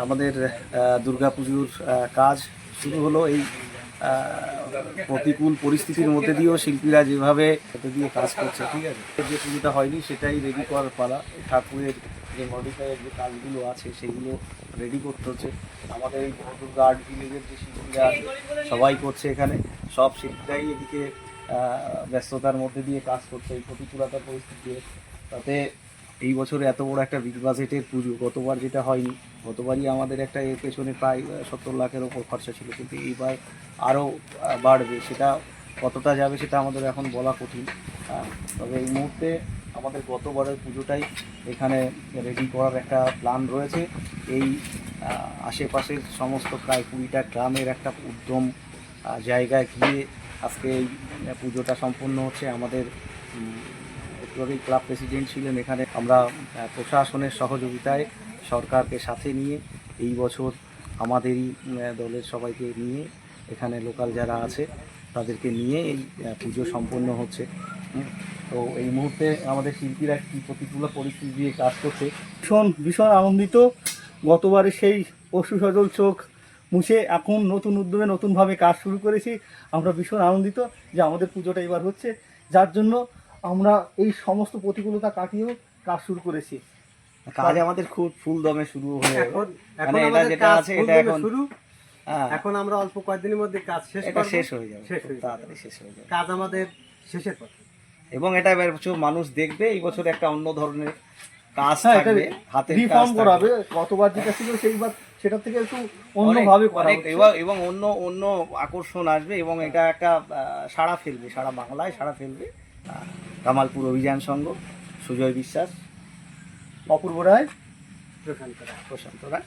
আমাদের দুর্গাপুজোর কাজ শুরু হলো। এই প্রতিকূল পরিস্থিতির মধ্যে দিয়েও শিল্পীরা যেভাবে দিয়ে কাজ করছে, ঠিক আছে, যে পুজোটা হয়নি সেটাই রেডি করার পালা। ঠাকুরের যে মডিফাইয়ের যে কাজগুলো আছে সেগুলো রেডি করতে হচ্ছে। আমাদের এই দুর্গা আর্ট ভিলেজের যে শিল্পীরা আছে সবাই করছে, এখানে সব শিল্পীরাই এদিকে ব্যস্ততার মধ্যে দিয়ে কাজ করছে এই প্রতিকূলতার পরিস্থিতি। তাতে এই বছরে এত বড় একটা বিগ বাজেটের পুজো, গতবার যেটা হয়নি, গতবারই আমাদের একটা এর পেছনে প্রায় 70 লাখের ওপর খরচা ছিল, কিন্তু এইবার আরও বাড়বে। সেটা কতটা যাবে সেটা আমাদের এখন বলা কঠিন। তবে এই মুহূর্তে আমাদের গতবারের পুজোটাই এখানে রেডি করার একটা প্ল্যান রয়েছে। এই আশেপাশের সমস্ত প্রায় 20টা গ্রামের একটা উদ্যম জায়গায় গিয়ে আজকে এই পুজোটা সম্পন্ন হচ্ছে। আমাদের ক্লাব প্রেসিডেন্ট ছিলেন এখানে। আমরা প্রশাসনের সহযোগিতায় সরকারকে সাথে নিয়ে এই বছর আমাদেরই দলের সবাইকে নিয়ে, এখানে লোকাল যারা আছে তাদেরকে নিয়ে এই পুজো সম্পন্ন হচ্ছে। তো এই মুহূর্তে আমাদের শিল্পীরা কী প্রতিকূল পরিস্থিতি দিয়ে কাজ করছে, ভীষণ আনন্দিত। গতবারে সেই অশ্রু সজল চোখ মুছে এখন নতুন উদ্যমে নতুনভাবে কাজ শুরু করেছি। আমরা ভীষণ আনন্দিত যে আমাদের পুজোটা এবার হচ্ছে, যার জন্য আমরা এই সমস্ত প্রতিকূলতা কাটিয়েও কাজ শুরু করেছি। কাজ আমাদের খুব ফুল দমে শুরু হয়ে এখন এটা যেটা আছে এটা এখন শুরু। এখন আমরা অল্প কয়েকদিনের মধ্যে কাজ শেষ হয়ে যাবে, তাড়াতাড়ি শেষ হয়ে যাবে কাজ আমাদের শেষের পথে। এবং এটা এবার মানুষ দেখবে এই বছর একটা অন্য ধরনের কাজ থাকবে, হাতের কাজ করাবে। গতবার যেটা ছিল সেইবার সেটা থেকে একটু অন্যভাবে করা এবং অন্য আকর্ষণ আসবে এবং এটা একটা সাড়া ফেলবে, সারা বাংলায় সাড়া ফেলবে। কামালপুর অভিযান সংঘ, সুজয় বিশ্বাস, অপূর্ব রায়, প্রশান্ত রায়।